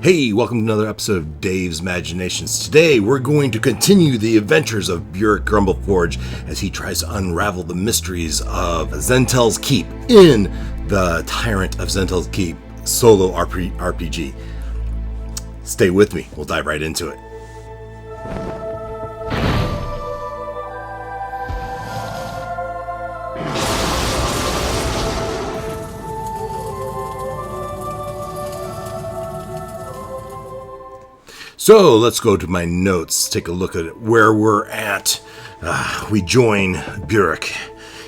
Hey, welcome to another episode of Dave's Imaginations. Today, we're going to continue the adventures of Burrek Grumbleforge as he tries to unravel the mysteries of Zhentil's Keep in the Tyrant of Zhentil's Keep solo RPG. Stay with me. We'll dive right into it. So let's go to my notes, take a look at where we're at. We join Burrek.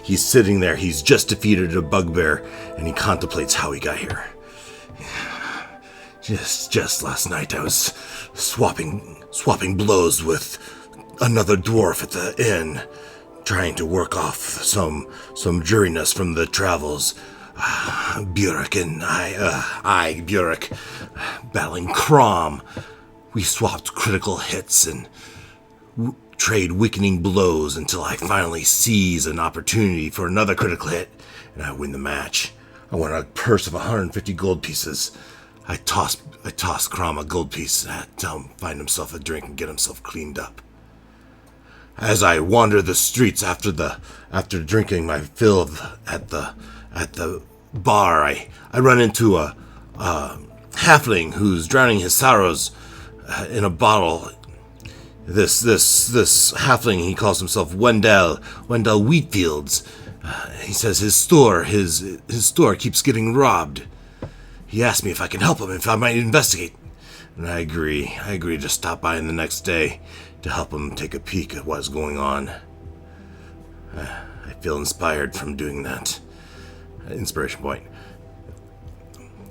He's sitting there. He's just defeated a bugbear, and he contemplates how he got here. Just last night, I was swapping blows with another dwarf at the inn, trying to work off some dreariness from the travels. Burrek and Burrek, battling Crom. We swapped critical hits and trade weakening blows until I finally seize an opportunity for another critical hit, and I win the match. I won a purse of 150 gold pieces. I toss Crom a gold piece and tell him find himself a drink and get himself cleaned up. As I wander the streets after drinking my fill at the bar, I run into a halfling who's drowning his sorrows in a bottle. This halfling, he calls himself Wendal Wheatfields. He says his store keeps getting robbed. He asked me if I can help him, if I might investigate. And I agree. I agreed to stop by the next day to help him take a peek at what's going on. I feel inspired from doing that. Inspiration point.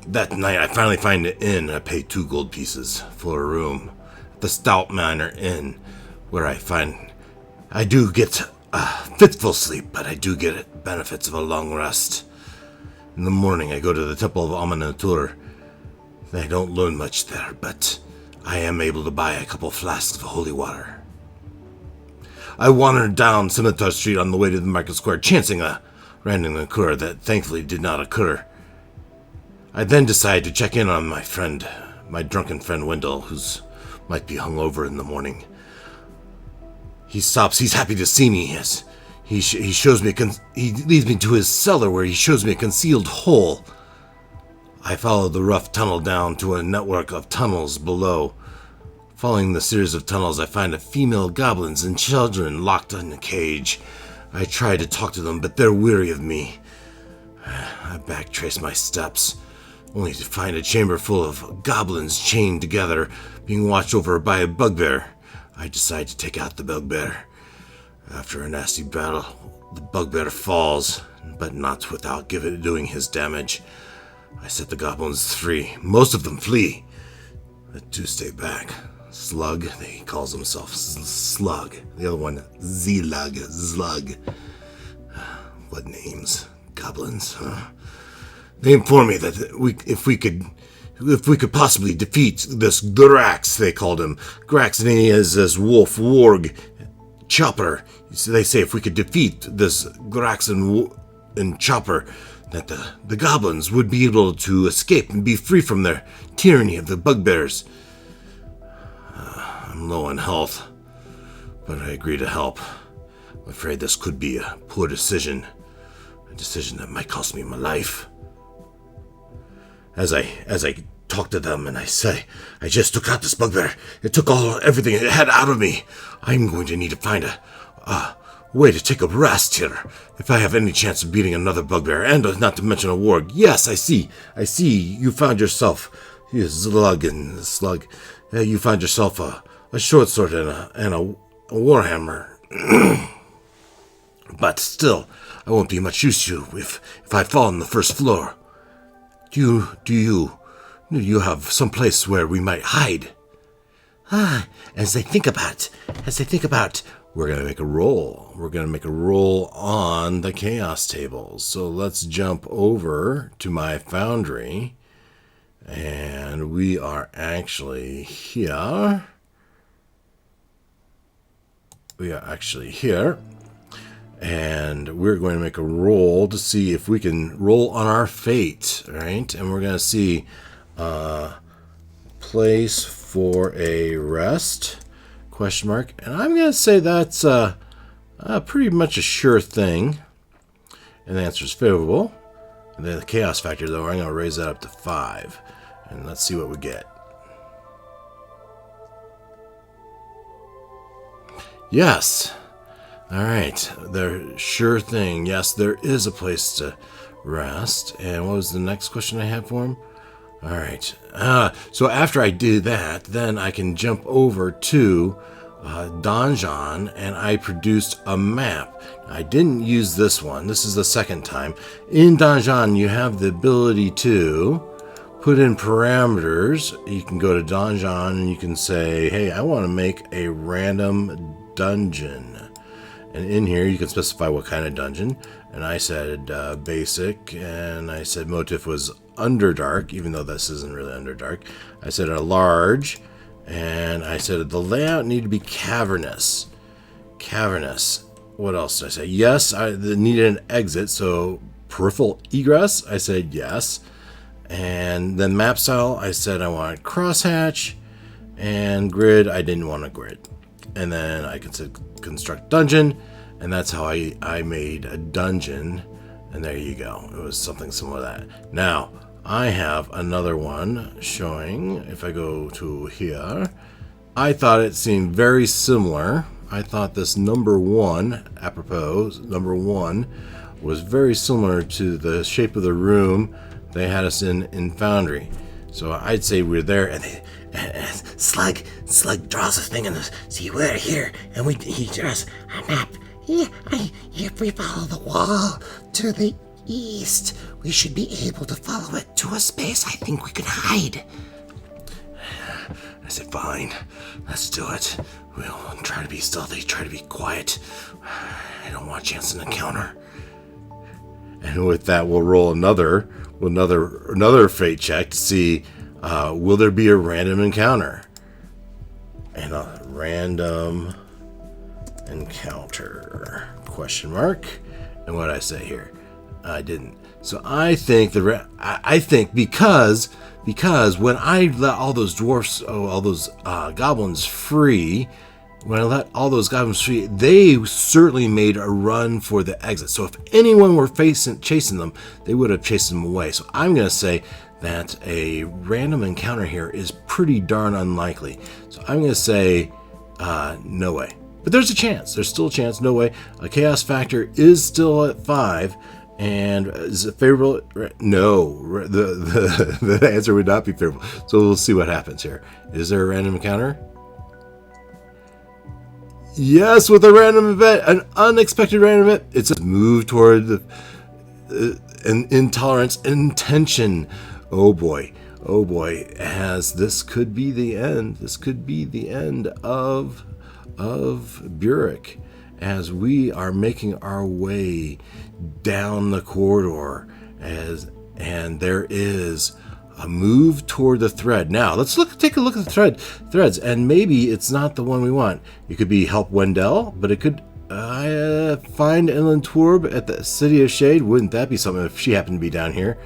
That night, I finally find an inn. I pay 2 gold pieces for a room. The Stout Manor Inn, where I do get fitful sleep, but I do get benefits of a long rest. In the morning, I go to the Temple of Amanatur. I don't learn much there, but I am able to buy a couple flasks of holy water. I wandered down Scimitar Street on the way to the market square, chancing a random occur that thankfully did not occur. I then decide to check in on my drunken friend Wendal, who's might be hungover in the morning. He stops. He's happy to see me. Yes, he shows me. He leads me to his cellar, where he shows me a concealed hole. I follow the rough tunnel down to a network of tunnels below. Following the series of tunnels, I find a female goblins and children locked in a cage. I try to talk to them, but they're weary of me. I backtrace my steps, only to find a chamber full of goblins chained together, being watched over by a bugbear. I decide to take out the bugbear. After a nasty battle, the bugbear falls, but not without doing his damage. I set the goblins free. Most of them flee. The 2 stay back. Slug, he calls himself Slug. The other one, Zlug. What names? Goblins, huh? They informed me that if we could possibly defeat this Grax, they called him. Grax, and he is this wolf, worg, Chopper. So they say if we could defeat this Grax and Chopper, that the goblins would be able to escape and be free from their tyranny of the bugbears. I'm low on health, but I agree to help. I'm afraid this could be a poor decision. A decision that might cost me my life. As I talk to them and I say, I just took out this bugbear. It took everything it had out of me. I'm going to need to find a way to take a rest here. If I have any chance of beating another bugbear, and not to mention a warg. Yes, I see. You found yourself, you slug. You found yourself a short sword and a warhammer. But still, I won't be much use to you if I fall on the first floor. Do you have some place where we might hide? As I think about, we're going to make a roll. We're going to make a roll on the chaos table. So let's jump over to my foundry. And we are actually here. And we're going to make a roll to see if we can roll on our fate, right? And we're going to see place for a rest? Question mark. And I'm going to say that's pretty much a sure thing. And the answer is favorable. And then the chaos factor, though, I'm going to raise that up to 5. And let's see what we get. Yes. All right. There, sure thing. Yes, there is a place to rest. And what was the next question I had for him? All right. So after I do that, then I can jump over to Donjon, and I produced a map. I didn't use this one. This is the second time. In Donjon, you have the ability to put in parameters. You can go to Donjon and you can say, hey, I want to make a random dungeon. And in here, you can specify what kind of dungeon. And I said basic, and I said motif was Underdark, even though this isn't really Underdark. I said a large. And I said the layout needed to be cavernous. Cavernous. What else did I say? Yes, I needed an exit, so peripheral egress. I said yes. And then map style, I said I wanted crosshatch. And grid, I didn't want a grid. And then I could say construct dungeon. And that's how I made a dungeon. And there you go. It was something similar to that. Now, I have another one showing, if I go to here, I thought it seemed very similar. I thought this number 1, apropos, number 1, was very similar to the shape of the room they had us in Foundry. So I'd say we're there, and Slug draws a thing, and see, we're here, and he draws a map. Yeah, if we follow the wall to the east, we should be able to follow it to a space I think we can hide. I said, fine, let's do it. We'll try to be stealthy, try to be quiet. I don't want a chance to encounter. And with that, we'll roll another fate check to see, will there be a random encounter? And a random encounter, question mark. And what did I say here? I didn't. So I think because when I let all those dwarfs, all those goblins free, when I let all those goblins free, they certainly made a run for the exit. So if anyone were chasing them, they would have chased them away. So I'm going to say that a random encounter here is pretty darn unlikely. So I'm going to say no way. But there's a chance. There's still a chance. No way. A chaos factor is still at 5. And is it favorable? No. The answer would not be favorable. So we'll see what happens here. Is there a random encounter? Yes, with a random event. An unexpected random event. It says move toward an intolerance intention. Oh boy. Oh boy. As this could be the end. This could be the end of Burrek, as we are making our way down the corridor, and there is a move toward the thread. Now let's take a look at the threads, and maybe it's not the one we want. It could be help Wendal, but it could find Endolynn Twoorb at the City of Shade. Wouldn't that be something if she happened to be down here?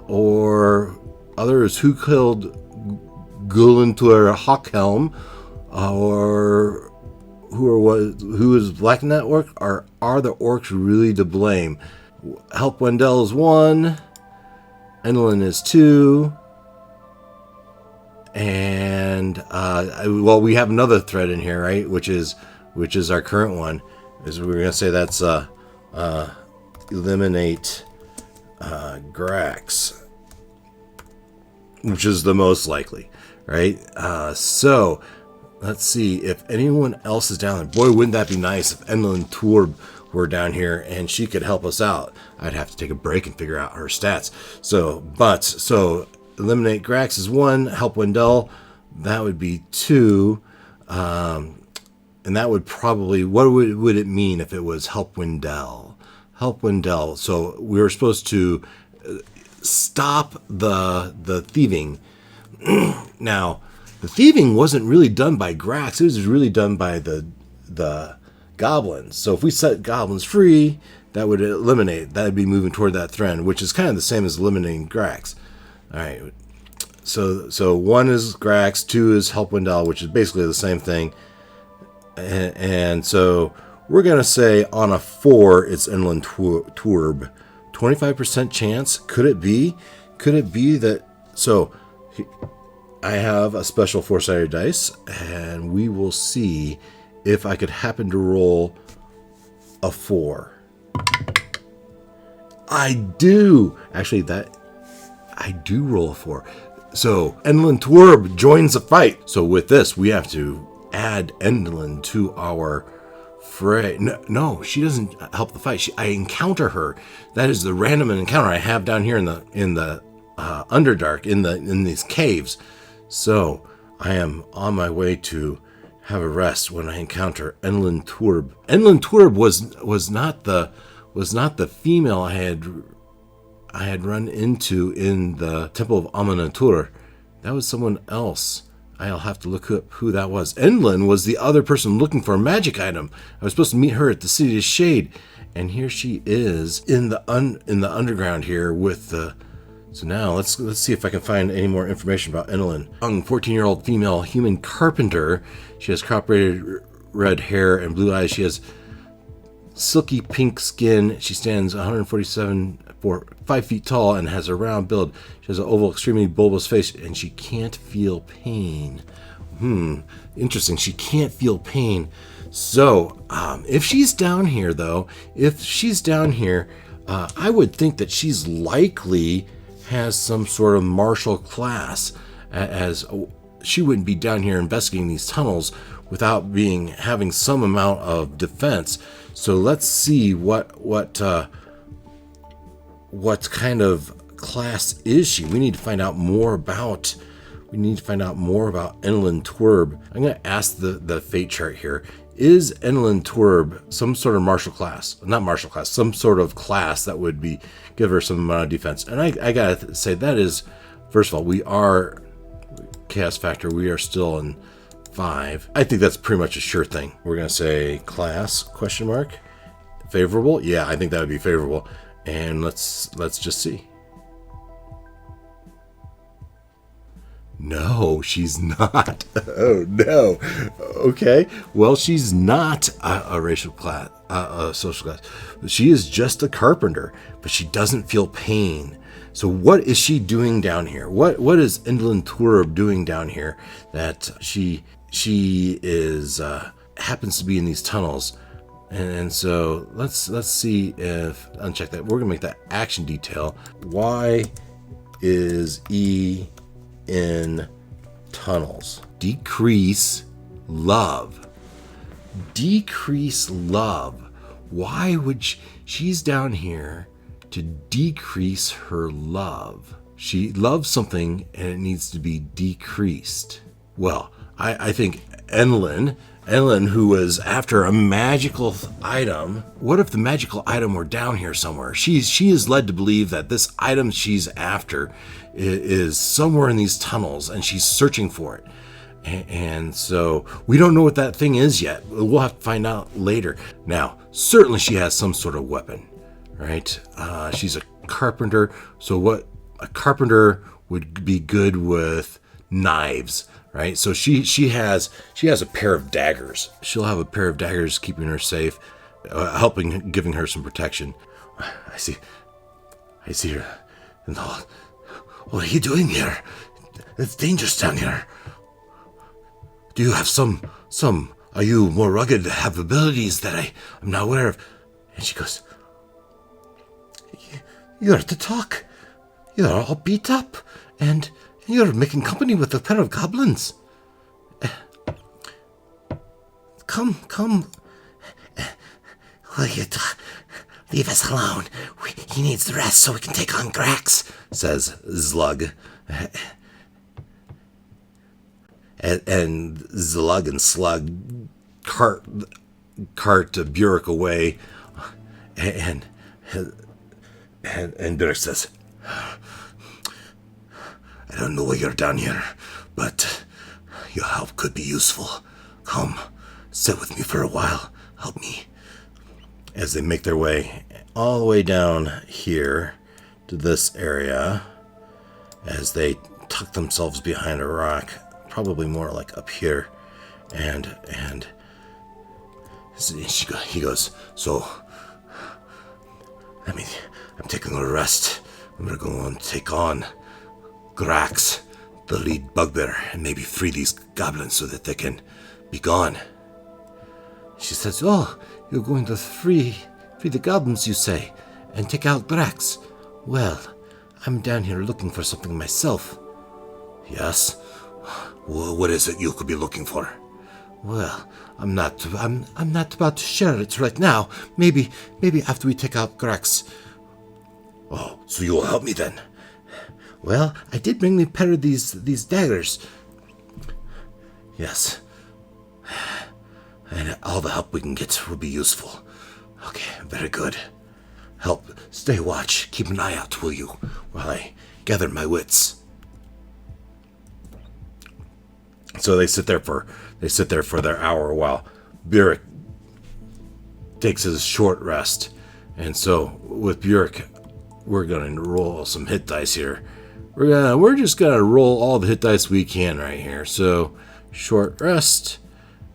Or others, who killed Gulen to her Hawkhelm, or who is lacking that orc? Are the orcs really to blame? Help Wendal is 1, Endolynn is 2, and well, we have another thread in here, right? Which is our current one. Is we're gonna say that's eliminate Grax, which is the most likely, right? So. Let's see if anyone else is down there. Boy, wouldn't that be nice if Endolynn Twoorb were down here and she could help us out. I'd have to take a break and figure out her stats. So eliminate Grax is 1, help Wendal, that would be 2. And that would probably, what would it mean if it was help Wendal? Help Wendal. So we were supposed to stop the thieving. Now, the thieving wasn't really done by Grax. It was really done by the goblins. So if we set goblins free, that would eliminate. That would be moving toward that thread, which is kind of the same as eliminating Grax. All right. So one is Grax, two is help Wendal, which is basically the same thing. And so we're going to say on a 4, it's Endolynn Twoorb. 25% chance. Could it be? Could it be that... So I have a special 4-sided dice, and we will see if I could happen to roll a 4. I do. Actually, I do roll a 4. So Endolynn Twoorb joins the fight. So with this, we have to add Endolynn to our fray. No, she doesn't help the fight. I encounter her. That is the random encounter I have down here in the Underdark, in these caves. So I am on my way to have a rest when I encounter Endolynn Twoorb. Endolynn Twoorb was not the female I had run into in the Temple of Aminatur. That was someone else. I'll have to look up who that was. Endolynn was the other person looking for a magic item. I was supposed to meet her at the City of Shade, and here she is in the underground here with the. So now let's see if I can find any more information about Endolynn. Young 14-year-old female human carpenter. She has crop-braided red hair and blue eyes. She has silky pink skin. She stands 5 feet tall and has a round build. She has an oval, extremely bulbous face, and she can't feel pain. Interesting. She can't feel pain. So, if she's down here, though, I would think that she's likely has some sort of martial class, as she wouldn't be down here investigating these tunnels without having some amount of defense. So let's see what kind of class is she. We need to find out more about Endolynn Twoorb. I'm going to ask the fate chart here. Is Endolynn Twoorb some sort of martial class? Not martial class, some sort of class that would give her some amount of defense. And I gotta say, that is, first of all, we are chaos factor. We are still in 5. I think that's pretty much a sure thing. We're gonna say class ? Favorable? Yeah, I think that would be favorable. And let's just see. No, she's not. Oh no. Okay. Well, she's not a racial class, a social class. She is just a carpenter, but she doesn't feel pain. So what is she doing down here? What is Endolynn Twoorb doing down here that she is happens to be in these tunnels? And so let's see if uncheck that. We're gonna make that action detail. Why is E in tunnels? Decrease love. Why would she's down here to decrease her love? She loves something and it needs to be decreased. Well, I think Endolynn, who was after a magical item. What if the magical item were down here somewhere? She is led to believe that this item she's after is somewhere in these tunnels, and she's searching for it. And so we don't know what that thing is yet. We'll have to find out later. Now, certainly she has some sort of weapon, right? She's a carpenter. So what a carpenter would be good with knives, right? So she has a pair of daggers. She'll have a pair of daggers keeping her safe, giving her some protection. I see her. No. What are you doing here? It's dangerous down here. Do you have are you more rugged, have abilities that I'm not aware of? And she goes, you're to talk. You're all beat up, and you're making company with a pair of goblins. Come. Will you leave us alone? He needs the rest so we can take on Grax, says Zlug. And Zlug and Slug cart Burrek away, and Burrek says, I don't know why you're down here, but your help could be useful. Come, sit with me for a while. Help me. As they make their way all the way down here to this area, as they tuck themselves behind a rock, probably more like up here, and he goes, so, I'm taking a rest. I'm gonna go and take on Grax, the lead bugbear, and maybe free these goblins so that they can be gone. She says, oh, you're going to free the goblins, you say, and take out Grax. Well, I'm down here looking for something myself. Yes? Well, what is it you could be looking for? Well, I'm not about to share it right now. Maybe after we take out Grax. Oh, so you'll help me then? Well, I did bring the pair of these daggers. Yes. And all the help we can get will be useful. Okay, very good. Help, stay watch, keep an eye out, will you, while I gather my wits. So they sit there for their hour while Burrek takes his short rest. And so with Burrek, we're gonna roll some hit dice here. We're just gonna roll all the hit dice we can right here. So short rest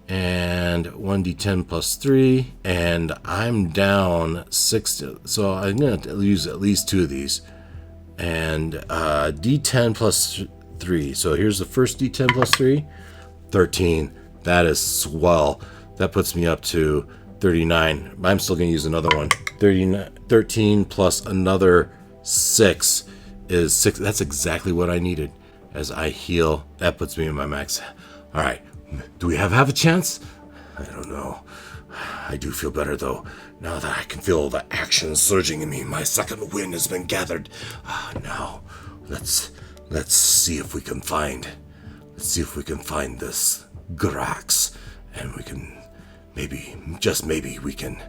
and 1d10 plus 3, and I'm down 6, so I'm gonna use at least 2 of these. And d10 plus 3. So here's the first d10 plus 3, 13. That is swell. That puts me up to 39. I'm still gonna use another one. 13 plus another 6 is 6. That's exactly what I needed as I heal. That puts me in my max. All right. Do we have half a chance? I don't know. I do feel better though. Now that I can feel the action surging in me, my second wind has been gathered. Now, let's see if we can find this Grax, and we can just maybe we can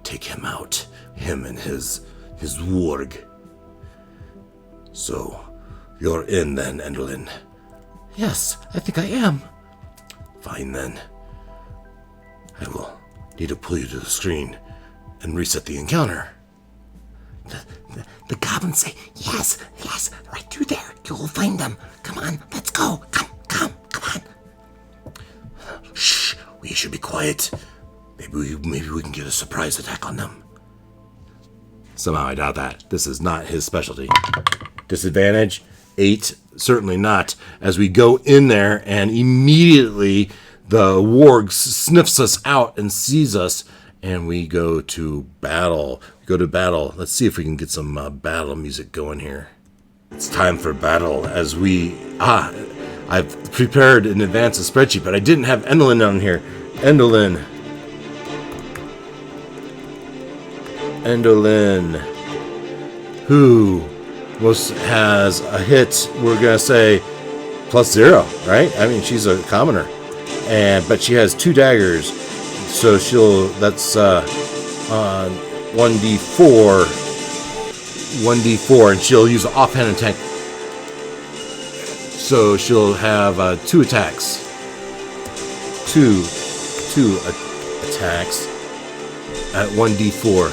take him out, him and his worg. So, you're in then, Endolynn? Yes, I think I am. Fine then. I will need to pull you to the screen and reset the encounter. The goblins say, yes, right through there. You'll find them. Come on, let's go. Come on. Shh, we should be quiet. Maybe we can get a surprise attack on them. Somehow I doubt that. This is not his specialty. Disadvantage, 8. Certainly not. As we go in there and immediately the warg sniffs us out and sees us, and we go to battle. Let's see if we can get some battle music going here. It's time for battle as I've prepared in advance a spreadsheet, but I didn't have Endolynn on here. Endolynn, who has a hit, we're going to say +0, right? I mean, she's a commoner. But she has 2 daggers, so that's 1d4, and she'll use an offhand attack. So she'll have 2 attacks. Two attacks at 1d4.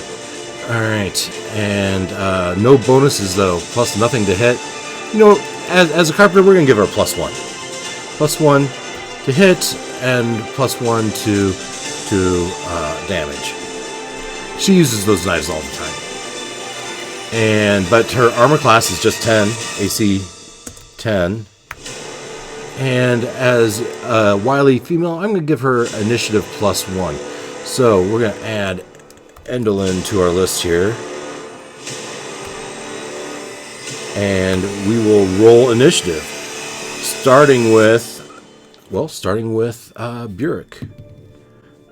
Alright, and no bonuses though, plus nothing to hit. You know, as a carpenter, we're going to give her a +1. +1 to hit, and +1 to damage. She uses those knives all the time. But her armor class is just 10, AC 10. And as a wily female, I'm going to give her initiative +1. So we're going to add Endolynn to our list here. And we will roll initiative. Starting with Burrek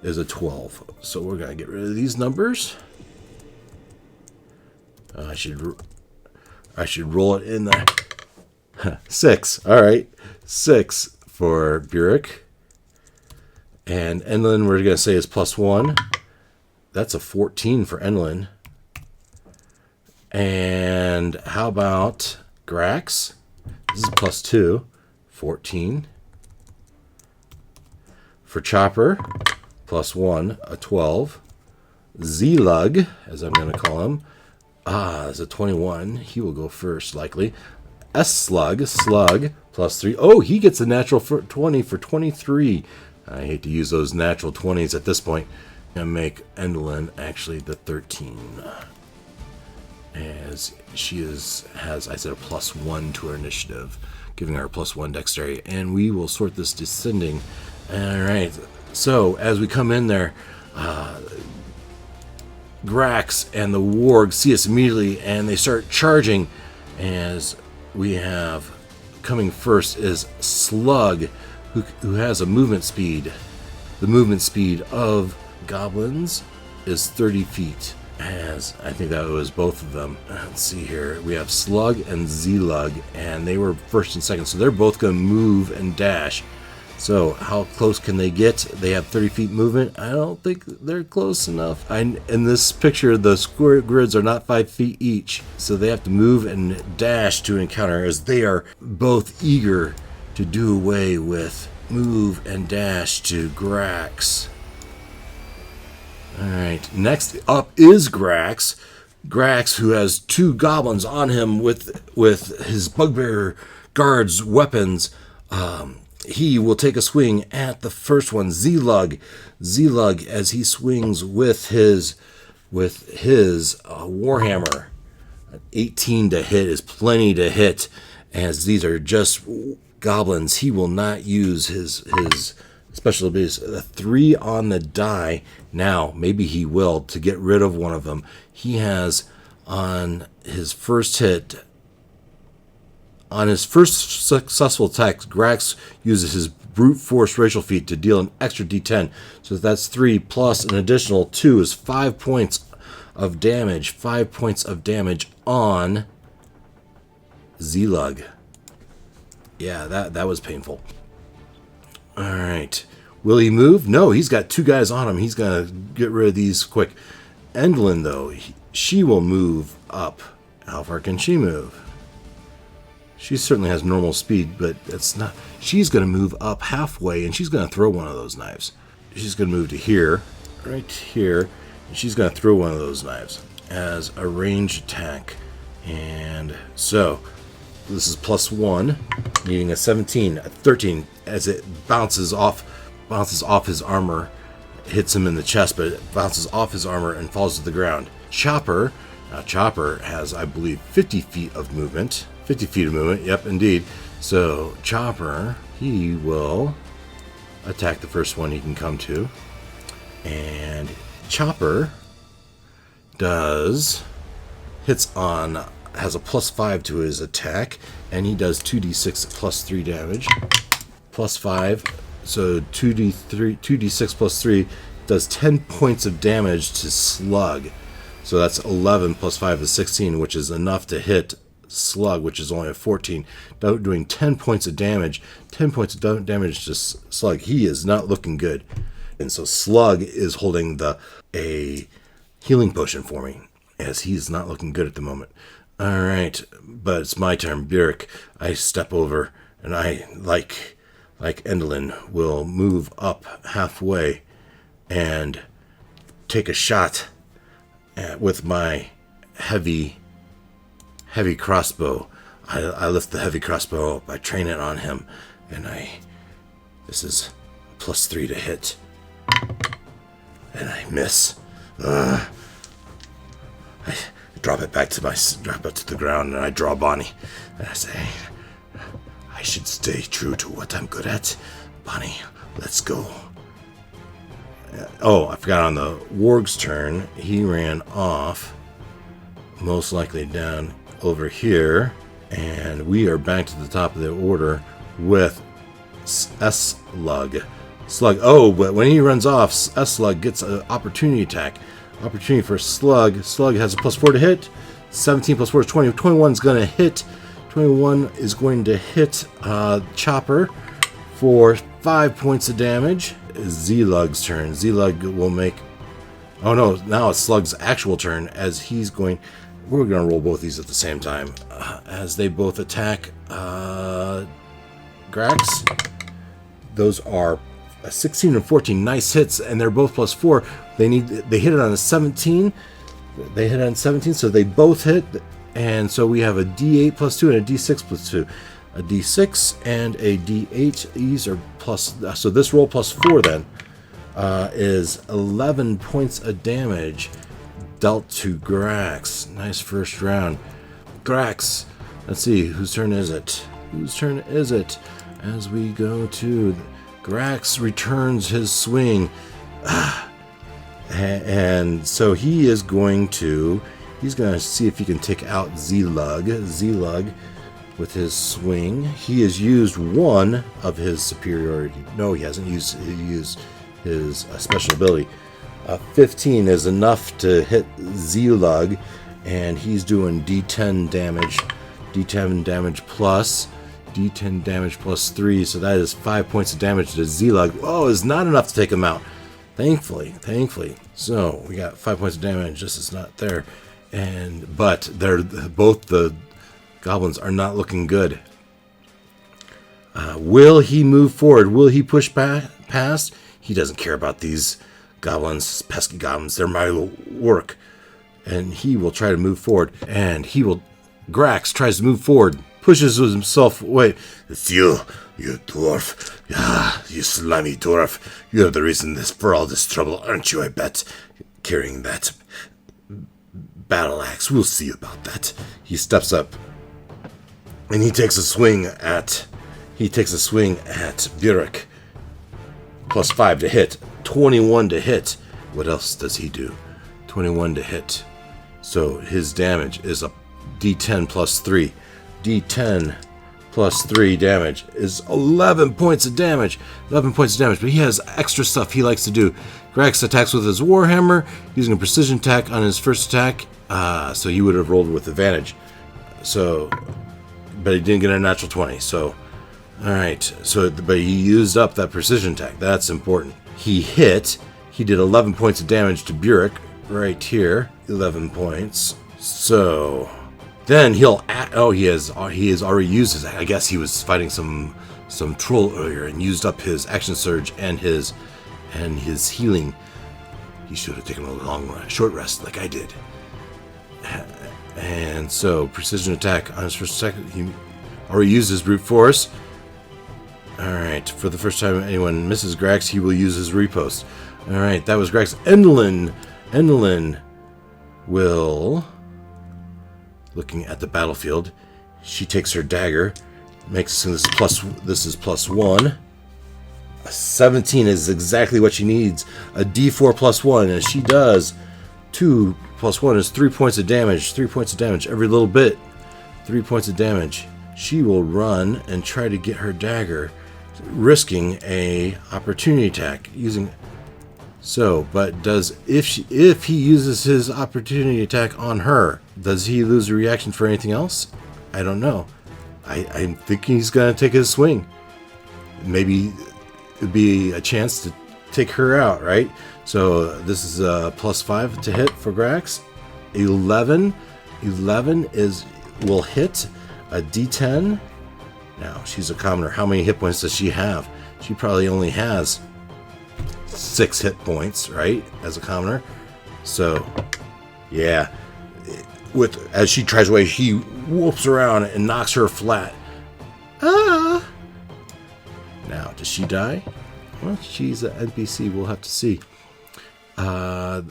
is a 12. So we're going to get rid of these numbers. I should roll it in there. 6. All right. 6 for Burrek. And Endolynn, we're going to say is +1. That's a 14 for Endolynn. And how about Grax? This is +2. 14. For Chopper, +1, a 12. Z-Lug, as I'm going to call him, is a 21. He will go first, likely. S-Slug. Slug, +3. Oh, he gets a natural 20 for 23. I hate to use those natural 20s at this point. And make Endolynn actually the 13. As she has, I said, a +1 to her initiative, giving her a +1 dexterity. And we will sort this descending. Alright, so as we come in there, Grax and the worg see us immediately, and they start charging. As we have coming first is Slug, who has a movement speed. The movement speed of goblins is 30 feet. As I think that was both of them. Let's see here. We have Slug and Z-Lug, and they were first and second, so they're both going to move and dash. So how close can they get? They have 30 feet movement. I don't think they're close enough. In this picture, the square grids are not 5 feet each, so they have to move and dash to encounter, as they are both eager to do away with move and dash to Grax. Alright, next up is Grax. Grax, who has 2 goblins on him with his bugbear guards weapons. He will take a swing at the first one, Z-Lug. Z-Lug, as he swings with his warhammer. 18 to hit is plenty to hit, as these are just goblins. He will not use his special abilities. 3 on the die. Now, maybe he will, to get rid of one of them. He has, on his first hit, on his first successful attack, Grax uses his brute force racial feat to deal an extra d10. So that's 3 plus an additional 2 is 5 points of damage. 5 points of damage on Z-Lug. Yeah, that was painful. Alright. Will he move? No, he's got 2 guys on him. He's going to get rid of these quick. Endolynn, though, she will move up. How far can she move? She certainly has normal speed, but it's not. She's going to move up halfway, and she's going to throw one of those knives. She's going to move to here, right here, and she's going to throw one of those knives as a ranged attack. And so this is +1, needing a 17, a 13, as it bounces off his armor, hits him in the chest, but it bounces off his armor and falls to the ground. Chopper. Now Chopper has, I believe, 50 feet of movement. 50 feet of movement, yep, indeed. So Chopper, he will attack the first one he can come to. And Chopper has a +5 to his attack, and he does 2d6 +3 damage. +5, so 2d6 +3 does 10 points of damage to Slug. So that's 11 +5 is 16, which is enough to hit Slug, which is only a 14, doing 10 points of damage. 10 points of damage to Slug. He is not looking good. And so Slug is holding a healing potion for me, as he's not looking good at the moment. Alright, but it's my turn. Burrek, I step over, and I, like Endolynn, will move up halfway and take a shot with my heavy crossbow. I lift the heavy crossbow up, I train it on him, and this is +3 to hit. And I miss. I drop it to the ground, and I draw Bonnie. And I say, I should stay true to what I'm good at. Bonnie, let's go. Oh, I forgot, on the worg's turn, he ran off, most likely down over here, and we are back to the top of the order with S-Slug. Oh, but when he runs off, S-Slug gets an opportunity attack. Opportunity for Slug. Slug has a +4 to hit. 17 +4 is 20. 21 is going to hit. 21 is going to hit Chopper for 5 points of damage. Z-Lug's turn. Z-Lug will make... Oh no, now it's Slug's actual turn, as he's going... We're going to roll both these at the same time, as they both attack Grax. Those are 16 and 14, nice hits, and they're both +4. They hit it on a 17. They hit on 17, so they both hit. And so we have a D8 plus 2 and a D6 plus 2. A D6 and a D8. These are plus. So this roll plus 4 then is 11 points of damage dealt to Grax. Nice first round. Grax. Let's see. Whose turn is it? Whose turn is it? As we go to Grax returns his swing. And so he is going to. He's going to see if he can take out Z-Lug. Z-Lug with his swing. He has used one of his superiority. No, he hasn't used his special ability. 15 is enough to hit Z-Lug, and he's doing D10 damage. D10 damage plus 3, so that is 5 points of damage to Z-Lug. Oh, is not enough to take him out. Thankfully. So we got 5 points of damage. This is not there. But they're both the goblins are not looking good. Will he move forward? Will he push past? He doesn't care about these goblins, pesky goblins. They're my work. And he will try to move forward. And Grax tries to move forward, pushes himself away. It's you dwarf. Ah, you slimy dwarf. You're the reason for all this trouble, aren't you, I bet? Carrying that battle axe. We'll see about that. He steps up and he takes a swing at Burrek. Plus 5 to hit. 21 to hit. What else does he do? 21 to hit. So his damage is a D10 plus 3. D10 plus 3 damage is 11 points of damage. 11 points of damage, but he has extra stuff he likes to do. Grax attacks with his Warhammer, using a precision attack on his first attack. So he would have rolled with advantage. But he didn't get a natural 20. So, all right. But he used up that precision attack. That's important. He hit. He did 11 points of damage to Burrek right here. 11 points. So then he has already used his. I guess he was fighting some troll earlier and used up his action surge and his healing. He should have taken a short rest like I did. And so, precision attack on his first attack. He already used his brute force. Alright, for the first time anyone misses Grax, he will use his riposte. Alright, that was Grax. Endolynn. Endolynn will, looking at the battlefield, she takes her dagger, makes this is plus 1. A 17 is exactly what she needs. A D4 plus 1, and she does 2 plus 1 is 3 points of damage. 3 points of damage every little bit. 3 points of damage. She will run and try to get her dagger, risking a opportunity attack using. So, but if he uses his opportunity attack on her, does he lose a reaction for anything else? I don't know. I'm thinking he's gonna take his swing. Maybe it'd be a chance to take her out, right? So this is a plus 5 to hit for Grax. 11 will hit. A D10. Now she's a commoner. How many hit points does she have? She probably only has 6 hit points, right? As a commoner. So yeah. As she tries away, he whoops around and knocks her flat. Ah! Now, does she die? Well, she's an NPC. We'll have to see. Endolynn.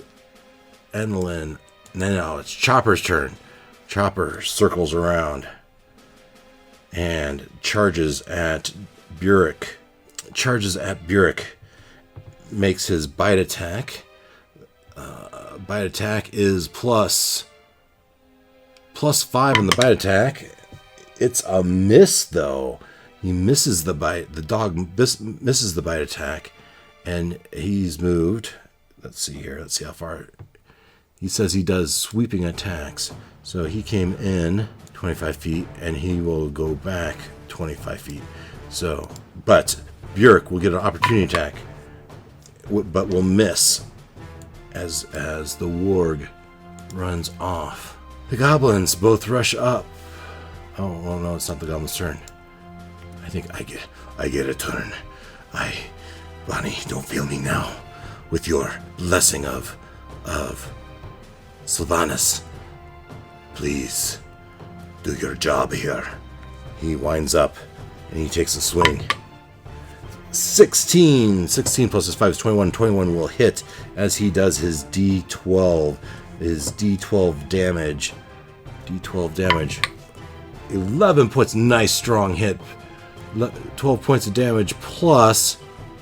Now it's Chopper's turn. Chopper circles around and charges at Burrek. Makes his bite attack. Bite attack is plus 5 on the bite attack. It's a miss, though. He misses the bite. The dog misses the bite attack. And he's moved. Let's see here. Let's see how far. He says he does sweeping attacks. So he came in 25 feet, and he will go back 25 feet. So, but Burrek will get an opportunity attack, but will miss as the warg runs off. The goblins both rush up. Oh no, it's not the goblin's turn. I think I get a turn. Bonnie, don't fail me now. With your blessing of Sylvanas. Please, do your job here. He winds up and he takes a swing. 16 plus his 5 is 21. 21 will hit as he does his D12. His D12 damage. 11 points. Nice strong hit. 12 points of damage plus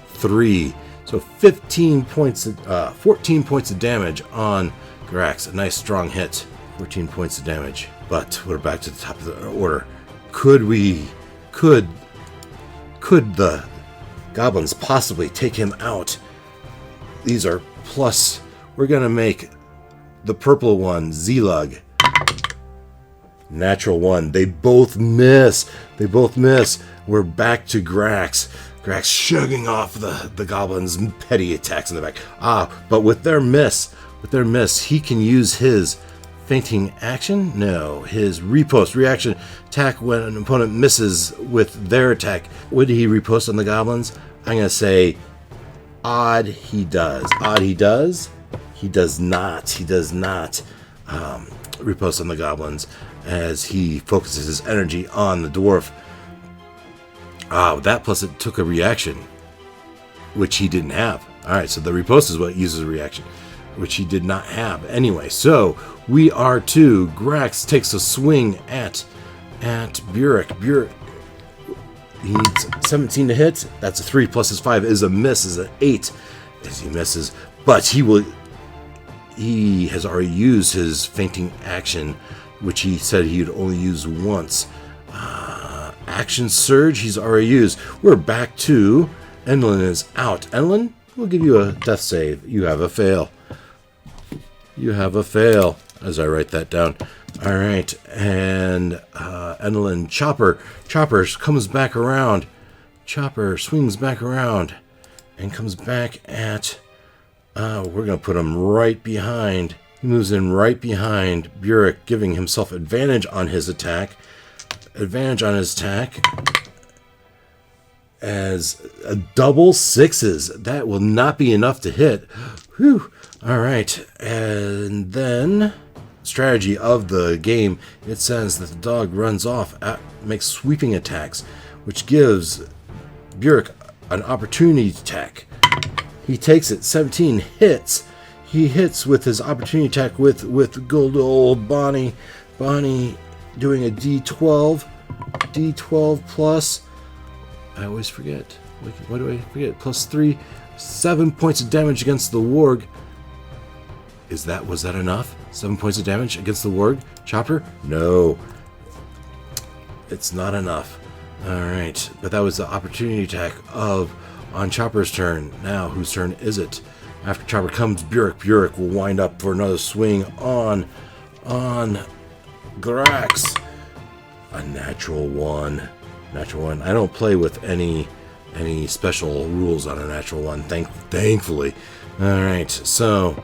3. So 14 points of damage on Grax. A nice strong hit. 14 points of damage. But we're back to the top of the order. Could the goblins possibly take him out? These are plus. We're going to make the purple one, Zlug. Natural 1. They both miss. We're back to Grax. Grax shrugging off the goblins' petty attacks in the back. But with their miss, he can use his fainting action? No, his riposte reaction attack when an opponent misses with their attack. Would he riposte on the goblins? I'm going to say odd he does. He does not riposte on the goblins as he focuses his energy on the dwarf. That plus it took a reaction, which he didn't have. Alright, so the riposte is what uses a reaction, which he did not have. Anyway, so we are to Grax takes a swing at Burrek. Burrek, he needs 17 to hit. That's a 3 plus his 5 is a miss, is an 8 as he misses. But he has already used his fainting action, which he said he'd only use once. Action surge he's already used. We're back to Endolynn is out. Endolynn, we'll give you a death save. You have a fail. As I write that down. Alright, and Endolynn Chopper comes back around. Chopper swings back around and comes back at we're going to put him right behind. He moves in right behind Burrek, giving himself advantage on his attack. As a double 6s. That will not be enough to hit. Whew. All right. And then strategy of the game, it says that the dog runs off, makes sweeping attacks, which gives Burrek an opportunity attack. He takes it. 17 hits. He hits with his opportunity attack with good old Bonnie. Bonnie doing a D12. D12 plus, I always forget. What do I forget? Plus 3, 7 points of damage against the worg. Was that enough? 7 points of damage against the worg? Chopper? No. It's not enough. Alright, but that was the opportunity attack on Chopper's turn. Now, whose turn is it? After Chopper comes Burrek. Burrek will wind up for another swing on Grax. A natural 1. I don't play with any special rules on a natural 1, thankfully. Alright, so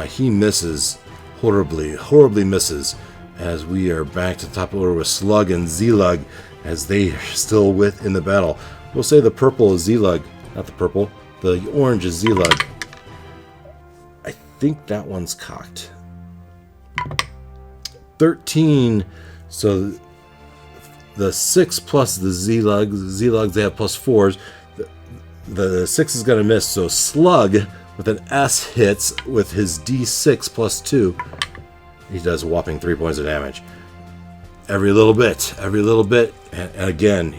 he misses horribly misses, as we are back to the top of the order with Slug and Zlug as they are still in the battle. We'll say the purple is Zlug, not the purple. The orange is Zlug. I think that one's cocked. 13. So the 6 plus the Zlugs, they have plus 4s. The 6 is going to miss, so Slug with an S hits with his D6 plus 2. He does a whopping 3 points of damage. Every little bit. And again,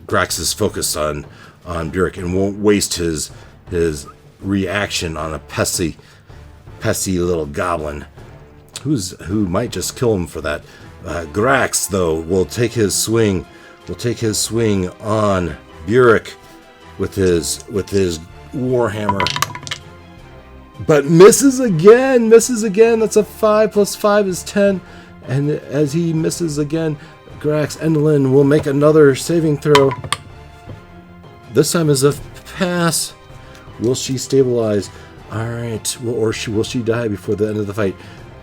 Grax is focused on Burrek and won't waste his reaction on a pesky little goblin who might just kill him for that. Grax, though, will take his swing on Burrek with his warhammer, but misses again. That's a 5 plus 5 is 10, and as he misses again, Grax Endolynn will make another saving throw. This time is a pass. Will she stabilize? All right. Will she die before the end of the fight?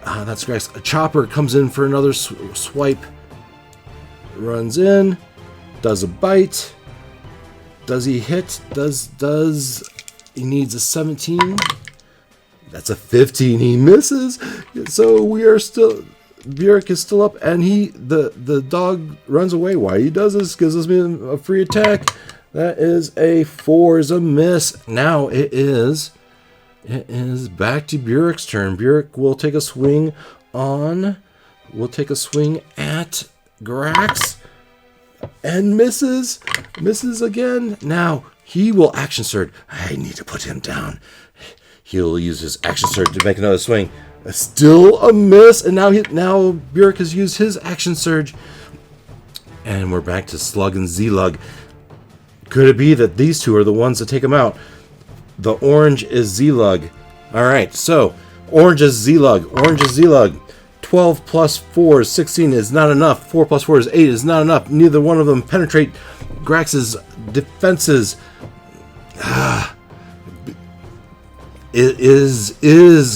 That's Grax. A Chopper comes in for another swipe. Runs in. Does a bite. Does he hit? He needs a 17. That's a 15. He misses. So we are still Burrek is still up, and the dog runs away. Why he does this? Gives me a free attack. That is a 4, is a miss. Now it is back to Burrek's turn. Burrek will take a swing at Grax and misses again. Now he will action surge. I need to put him down. He'll use his action surge to make another swing. Still a miss, and now Burrek has used his action surge, and we're back to Slug and Z-Lug. Could it be that these two are the ones that take him out? The orange is Z-Lug. All right, so orange is Z-Lug. 12 plus 4 is 16 is not enough. 4 plus 4 is 8 is not enough. Neither one of them penetrate Grax's defenses. Is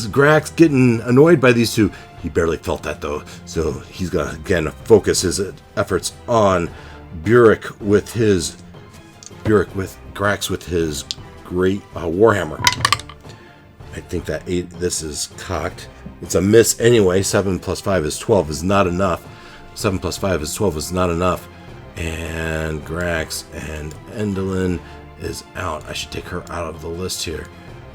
Grax getting annoyed by these two? He barely felt that though, so he's got to again focus his efforts on Burrek with Grax with his great Warhammer. I think that 8. This is cocked. It's a miss anyway. 7 plus 5 is 12 is not enough. 7 plus 5 is 12 is not enough. And Grax and Endolynn is out. I should take her out of the list here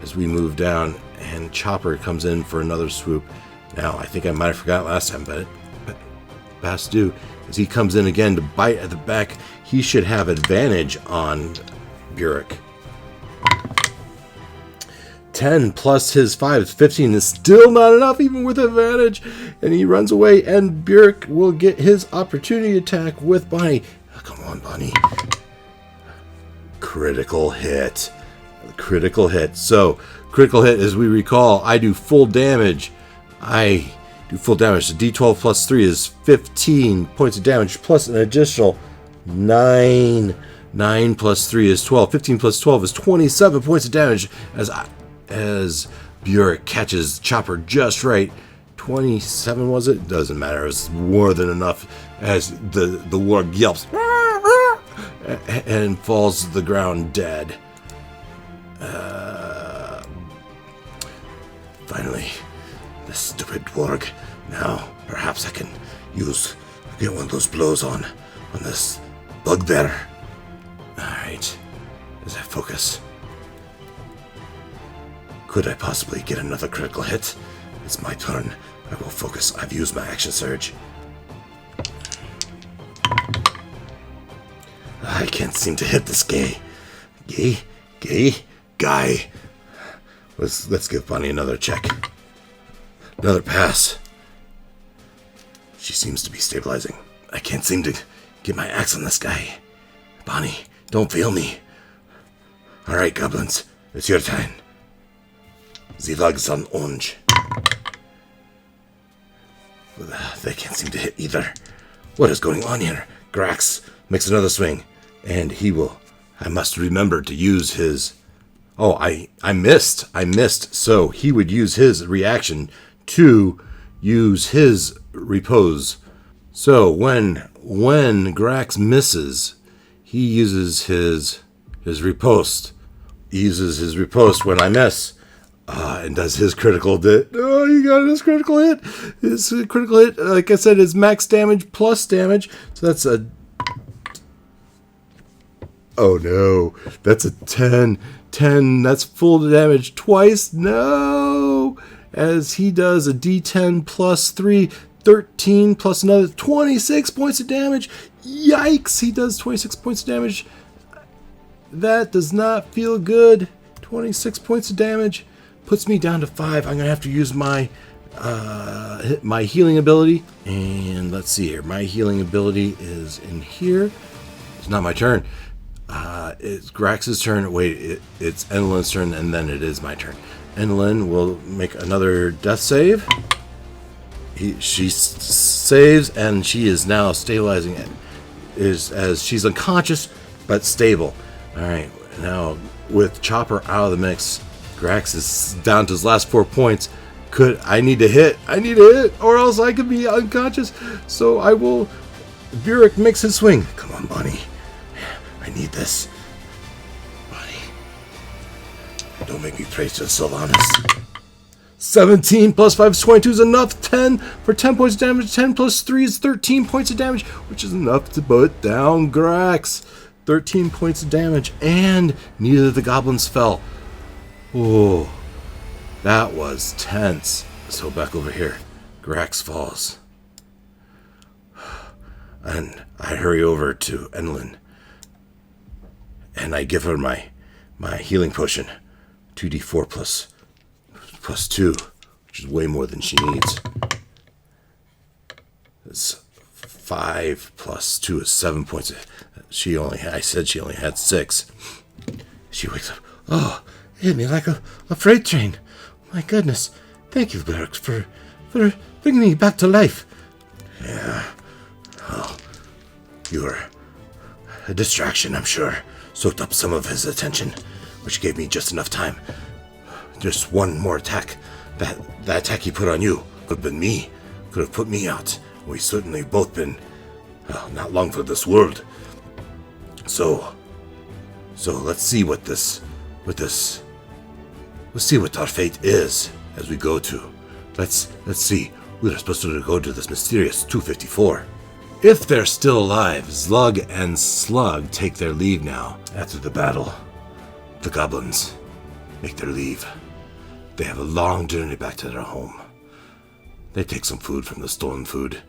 as we move down. And Chopper comes in for another swoop. Now, I think I might have forgot last time, but past due. As he comes in again to bite at the back, he should have advantage on Burrek. 10 plus his 5 is 15 is still not enough, even with advantage. And he runs away, and Burrek will get his opportunity attack with Bonnie. Oh, come on, Bonnie. Critical hit. So, critical hit, as we recall, I do full damage. The D12 plus 3 is 15 points of damage, plus an additional 9. 9 plus 3 is 12. 15 plus 12 is 27 points of damage as Burrek catches Chopper just right. 27 was it? Doesn't matter. It's more than enough as the worg yelps and falls to the ground dead. Finally, the stupid worg. Now, perhaps I can get one of those blows on this bugbear. Alright, as I focus. Could I possibly get another critical hit? It's my turn. I will focus. I've used my action surge. I can't seem to hit this guy. Let's give Bonnie another check. Another pass. She seems to be stabilizing. I can't seem to get my axe on this guy. Bonnie, don't fail me. Alright, goblins. It's your turn. The legs on orange. They can't seem to hit either. What is going on here? Grax makes another swing, and he will. I must remember to use his. Oh, I missed. So he would use his reaction to use his repose. So when Grax misses, he uses his riposte. He uses his riposte when I miss. And does his critical hit. Oh, he got his critical hit. His critical hit, like I said, is max damage plus damage. So that's a... Oh, no. That's a 10. 10, that's full damage twice. No! As he does a D10 plus 3, 13 plus another 26 points of damage. Yikes! He does 26 points of damage. That does not feel good. 26 points of damage. Puts me down to 5. I'm going to have to use my healing ability. And let's see here. My healing ability is in here. It's not my turn. It's Grax's turn. Wait, it's Endolynn's turn, and then it is my turn. Endolynn will make another death save. She saves, and she is now stabilizing it. As she's unconscious, but stable. Alright, now with Chopper out of the mix, Grax is down to his last 4 points. I need to hit, or else I could be unconscious. So I will. Burrek makes his swing. Come on, Bonnie. I need this. Bonnie. Don't make me pray to Sylvanas. 17 plus 5 is 22 is enough. 10 for 10 points of damage. 10 plus 3 is 13 points of damage, which is enough to put down Grax. 13 points of damage, and neither of the goblins fell. Oh, that was tense. So back over here, Grax falls. And I hurry over to Endolynn. And I give her my healing potion. 2d4 plus 2, which is way more than she needs. It's 5 plus 2 is 7 points. I said she only had 6. She wakes up. Oh, it hit me like a freight train. My goodness. Thank you, Burrek, for bringing me back to life. Yeah. Oh, you were a distraction, I'm sure. Soaked up some of his attention, which gave me just enough time. Just one more attack. That attack he put on you could have been me. Could have put me out. We certainly both been, not long for this world. So let's see let's see what our fate is as we go to. Let's see. We are supposed to go to this mysterious 254. If they're still alive, Zlug and Slug take their leave now. After the battle, the goblins make their leave. They have a long journey back to their home. They take some food from the stolen food.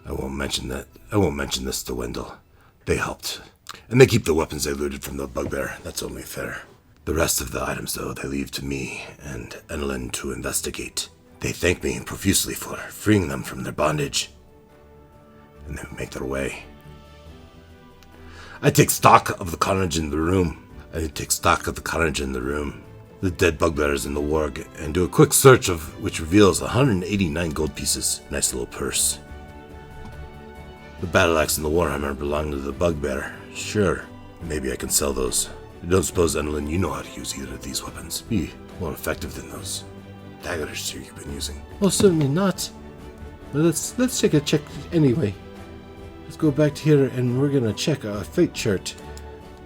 I won't mention this to Wendal. They helped. And they keep the weapons they looted from the bugbear. That's only fair. The rest of the items, though, they leave to me and Endolynn to investigate. They thank me profusely for freeing them from their bondage. And they make their way. I take stock of the carnage in the room. The dead bugbears in the worg, and do a quick search of which reveals 189 gold pieces. Nice little purse. The battle axe and the warhammer belong to the bugbear. Sure, maybe I can sell those. I don't suppose, Endolynn, you know how to use either of these weapons. Be more effective than those daggers you've been using. Well, certainly not. But let's take a check anyway. Let's go back to here and we're gonna check a fate chart.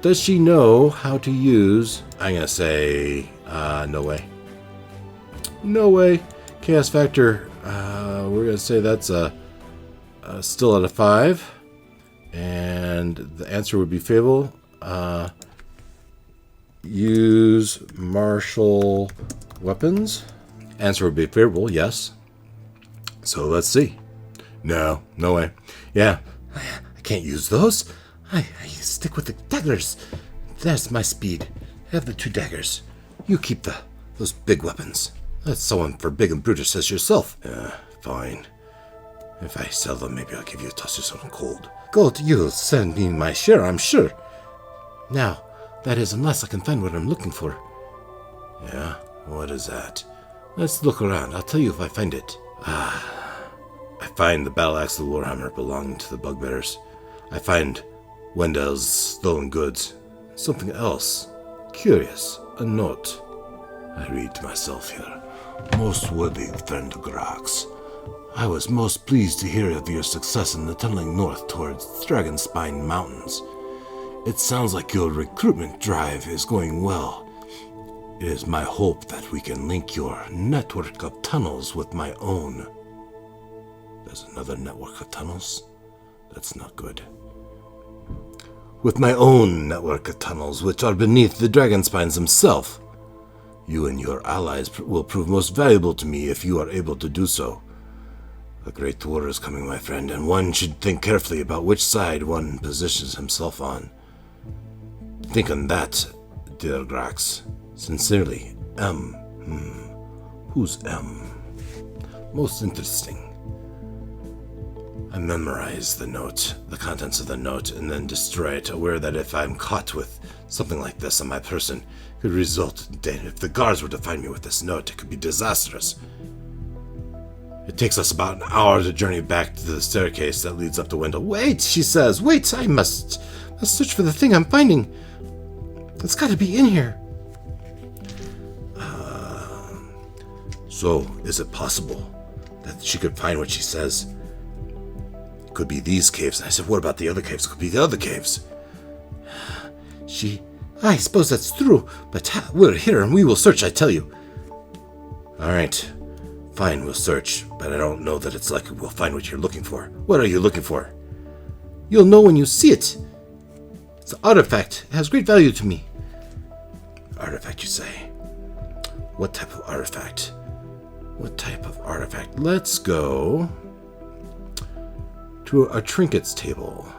Does she know how to use? I'm gonna say, no way. No way. Chaos factor. We're gonna say that's still at a 5, and the answer would be favorable. Use martial weapons. Answer would be favorable. Yes. So let's see. No way. Yeah. I can't use those. I stick with the daggers. That's my speed. I have the 2 daggers. You keep those big weapons. That's someone for big and brutish as yourself. Fine. If I sell them, maybe I'll give you a toss of something cold. Gold, you'll send me my share, I'm sure. Now, that is unless I can find what I'm looking for. Yeah? What is that? Let's look around. I'll tell you if I find it. I find the battle axe of the warhammer belonging to the bugbears. I find Wendal's stolen goods. Something else. Curious. A note. I read to myself here. Most worthy friend Grax, I was most pleased to hear of your success in the tunneling north towards Dragonspine Mountains. It sounds like your recruitment drive is going well. It is my hope that we can link your network of tunnels with my own. There's another network of tunnels? That's not good. With my own network of tunnels, which are beneath the Dragonspines themselves. You and your allies will prove most valuable to me if you are able to do so. A great war is coming, my friend, and one should think carefully about which side one positions himself on. Think on that, dear Grax. Sincerely, M. Who's M? Most interesting. I memorize the note, the contents of the note, and then destroy it, aware that if I'm caught with something like this on my person, it could result in death. If the guards were to find me with this note, it could be disastrous. It takes us about an hour to journey back to the staircase that leads up to Wendal. Wait, she says. Wait, I must search for the thing I'm finding. It's got to be in here. So, is it possible that she could find what she says? It could be these caves. And I said, what about the other caves? It could be the other caves. I suppose that's true, but we're here and we will search, I tell you. All right. Fine, we'll search, but I don't know that it's likely we'll find what you're looking for. What are you looking for? You'll know when you see it. It's an artifact. It has great value to me. Artifact, you say? What type of artifact? What type of artifact? Let's go to a trinkets table.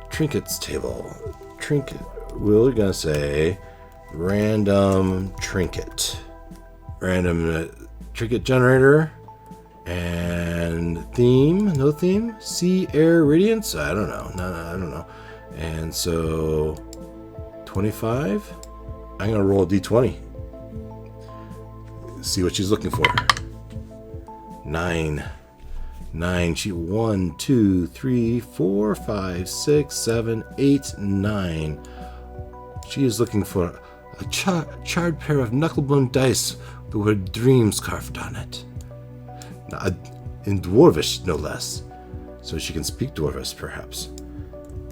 Trinkets table. Trinket. We're going to say random trinket. Random trinket generator. And theme. No theme. Sea, air, radiance. I don't know. No, I don't know. And so 25. I'm going to roll a d20. See what she's looking for. 9. She 1, 2, 3, 4, 5, 6, 7, 8, 9. She is looking for a charred pair of knucklebone dice with the word dreams carved on it. In Dwarvish, no less. So she can speak Dwarvish, perhaps.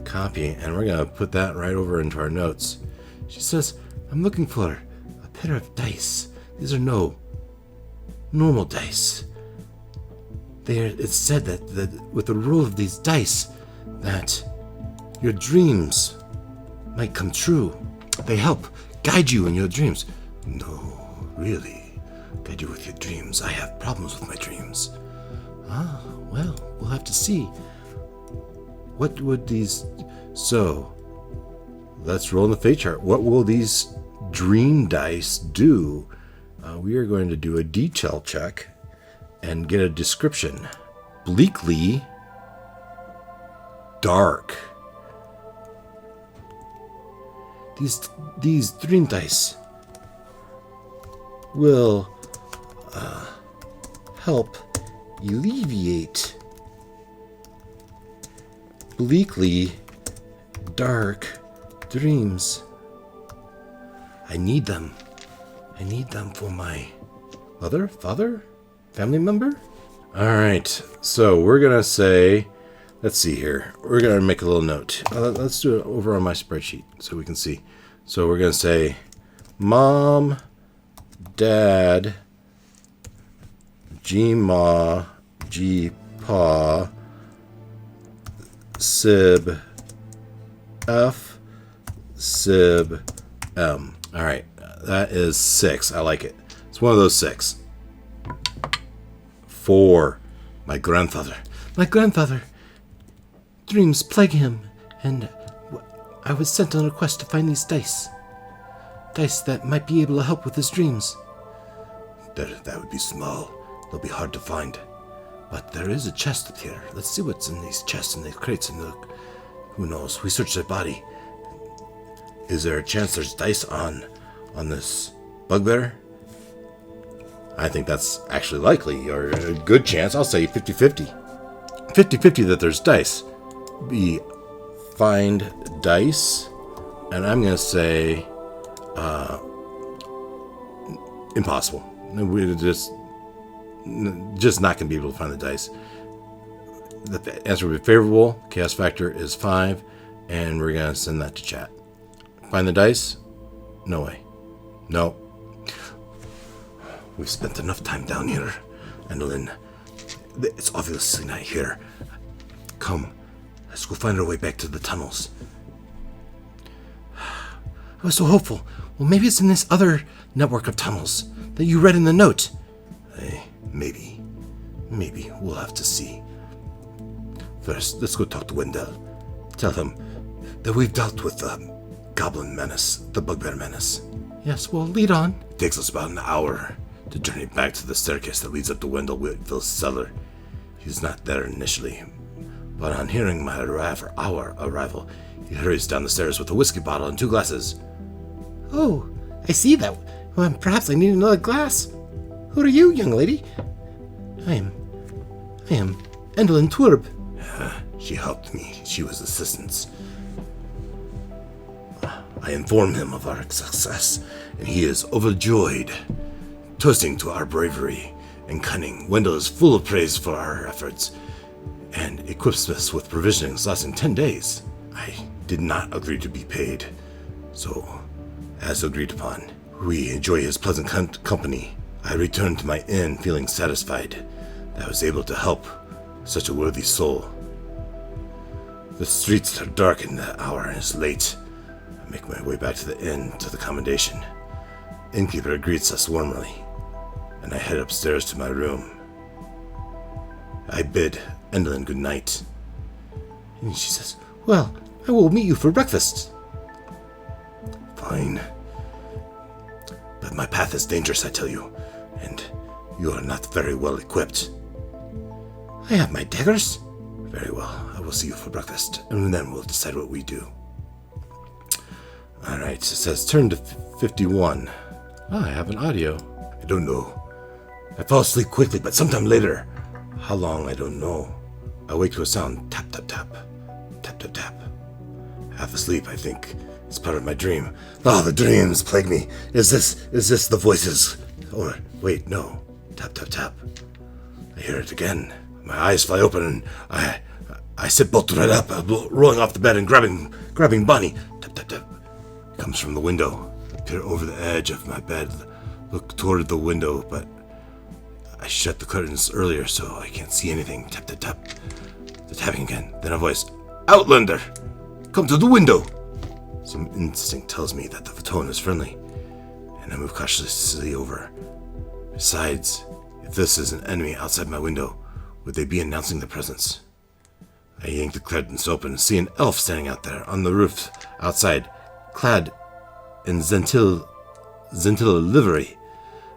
Copy, and we're going to put that right over into our notes. She says, I'm looking for a pair of dice. These are no normal dice. It's said that with the roll of these dice, that your dreams might come true. They help guide you in your dreams. No, really. Guide you with your dreams. I have problems with my dreams. Ah, well, we'll have to see. What would these... So, let's roll in the fate chart. What will these dream dice do? We are going to do a detail check and get a description. Bleakly dark. These dream dice will help alleviate bleakly dark dreams. I need them. I need them for my mother, father, family member. All right, so we're gonna say, let's see here. We're gonna make a little note. Let's do it over on my spreadsheet so we can see. So we're gonna say, Mom, Dad, G-Ma, G-Pa, Sib, F, Sib, M. All right, that is 6. I like it. It's one of those 6. 4. My grandfather. My grandfather. Dreams plague him, and I was sent on a quest to find these dice. Dice that might be able to help with his dreams. That would be small. They'll be hard to find. But there is a chest up here. Let's see what's in these chests and these crates and look. Who knows? We searched their body. Is there a chance there's dice on this bugbear? I think that's actually likely, or a good chance. I'll say 50-50. 50-50 that there's dice. We find dice, and I'm going to say impossible. We're just not going to be able to find the dice. The answer would be favorable. Chaos factor is 5, and we're going to send that to chat. Find the dice? No way. No. We've spent enough time down here, Endolynn. It's obviously not here. Come, let's go find our way back to the tunnels. I was so hopeful. Well, maybe it's in this other network of tunnels that you read in the note. Maybe. Maybe. We'll have to see. First, let's go talk to Wendal. Tell him that we've dealt with the goblin menace, the bugbear menace. Yes, well, lead on. It takes us about an hour to journey back to the staircase that leads up to Wendal Whitville's cellar. He's not there initially, but on hearing our arrival, he hurries down the stairs with a whiskey bottle and 2 glasses. Oh, I see that. Well, perhaps I need another glass. Who are you, young lady? I am Endolynn Twoorb. She helped me. She was assistance. I informed him of our success, and he is overjoyed, toasting to our bravery and cunning. Wendal is full of praise for our efforts, and equips us with provisions lasting 10 days. I did not agree to be paid, so, as agreed upon, we enjoy his pleasant company I returned to my inn feeling satisfied that I was able to help such a worthy soul. The streets are dark in the hour and it's late. I make my way back to the inn to the commendation. Innkeeper greets us warmly, and I head upstairs to my room. I bid Endolynn good night, and she says, "Well, I will meet you for breakfast." "Fine. But my path is dangerous, I tell you, and you are not very well equipped." I have my daggers. "Very well. I will see you for breakfast, and then we'll decide what we do." Alright, it says turn to 51. I have an audio. I don't know. I fall asleep quickly, but sometime later. How long, I don't know. I wake to a sound. Tap, tap, tap. Tap, tap, tap. Half asleep, I think. It's part of my dream. Oh, the dreams plague me. Is this the voices? Or, wait, no. Tap, tap, tap. I hear it again. My eyes fly open and I sit bolt right up, rolling off the bed and grabbing Bonnie. Tap, tap, tap. It comes from the window. I peer over the edge of my bed, look toward the window, but I shut the curtains earlier so I can't see anything. Tap, tap, tap. The tapping again. Then a voice. "Outlander! Come to the window!" Some instinct tells me that the tone is friendly, and I move cautiously over. Besides, if this is an enemy outside my window, would they be announcing their presence? I yank the curtains open and see an elf standing out there on the roof outside, clad in Zhentil livery.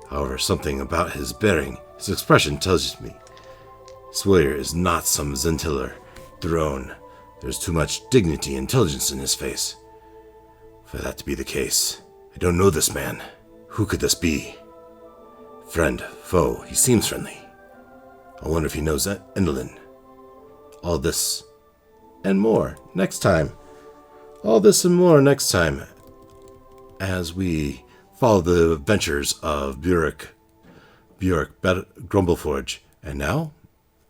However, something about his bearing, his expression tells me this warrior is not some Zhentiller drone. There's too much dignity and intelligence in his face for that to be the case. I don't know this man. Who could this be? Friend, foe, he seems friendly. I wonder if he knows Endolynn. All this and more next time. All this and more next time as we follow the adventures of Burrek, Grumbleforge, and now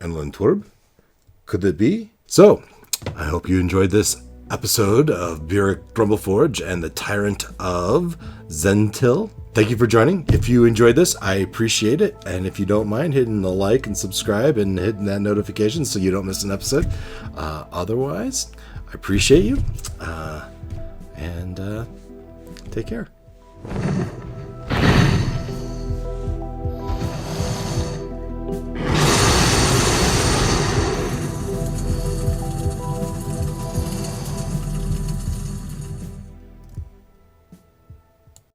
Endolynn Twoorb. Could it be? So, I hope you enjoyed this episode of Burrek Grumbleforge and the Tyrant of Zhentil. Thank you for joining. If you enjoyed this, I appreciate it. And if you don't mind hitting the like and subscribe and hitting that notification so you don't miss an episode. Otherwise, I appreciate you. And take care.